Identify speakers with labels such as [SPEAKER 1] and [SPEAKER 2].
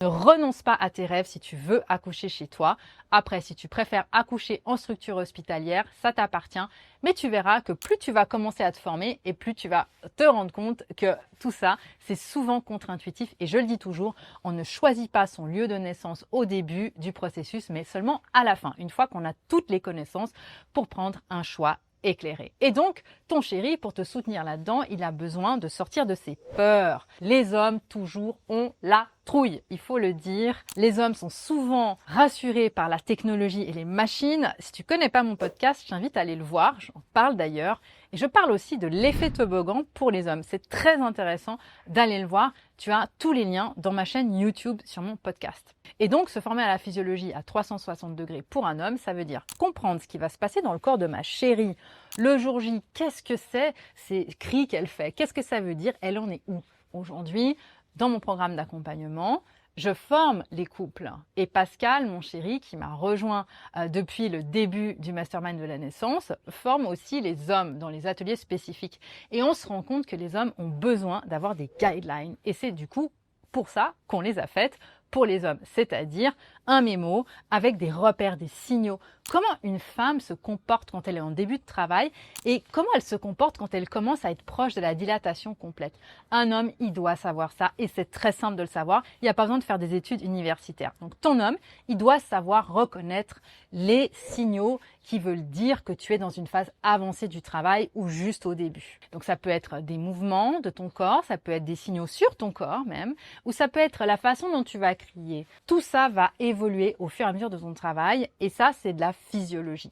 [SPEAKER 1] Ne renonce pas à tes rêves si tu veux accoucher chez toi. Après, si tu préfères accoucher en structure hospitalière, ça t'appartient. Mais tu verras que plus tu vas commencer à te former et plus tu vas te rendre compte que tout ça, c'est souvent contre-intuitif. Et je le dis toujours, on ne choisit pas son lieu de naissance au début du processus, mais seulement à la fin, une fois qu'on a toutes les connaissances pour prendre un choix éclairé. Et donc, ton chéri, pour te soutenir là-dedans, il a besoin de sortir de ses peurs. Les hommes, toujours, ont la trouille, il faut le dire. Les hommes sont souvent rassurés par la technologie et les machines. Si tu connais pas mon podcast, je t'invite à aller le voir, j'en parle d'ailleurs. Et je parle aussi de l'effet toboggan pour les hommes. C'est très intéressant d'aller le voir. Tu as tous les liens dans ma chaîne YouTube sur mon podcast. Et donc, se former à la physiologie à 360 degrés pour un homme, ça veut dire comprendre ce qui va se passer dans le corps de ma chérie. Le jour J, qu'est-ce que c'est ces cris qu'elle fait? Qu'est-ce que ça veut dire? Elle en est où? Aujourd'hui, dans mon programme d'accompagnement, je forme les couples. Et Pascal, mon chéri, qui m'a rejoint depuis le début du Mastermind de la naissance, forme aussi les hommes dans les ateliers spécifiques. Et on se rend compte que les hommes ont besoin d'avoir des guidelines. Et c'est du coup pour ça qu'on les a faites pour les hommes, c'est-à-dire un mémo avec des repères, des signaux. Comment une femme se comporte quand elle est en début de travail et comment elle se comporte quand elle commence à être proche de la dilatation complète. Un homme, il doit savoir ça et c'est très simple de le savoir. Il n'y a pas besoin de faire des études universitaires. Donc ton homme, il doit savoir reconnaître les signaux qui veulent dire que tu es dans une phase avancée du travail ou juste au début. Donc ça peut être des mouvements de ton corps, ça peut être des signaux sur ton corps même, ou ça peut être la façon dont tu vas crier. Tout ça va évoluer au fur et à mesure de ton travail et ça, c'est de la physiologie.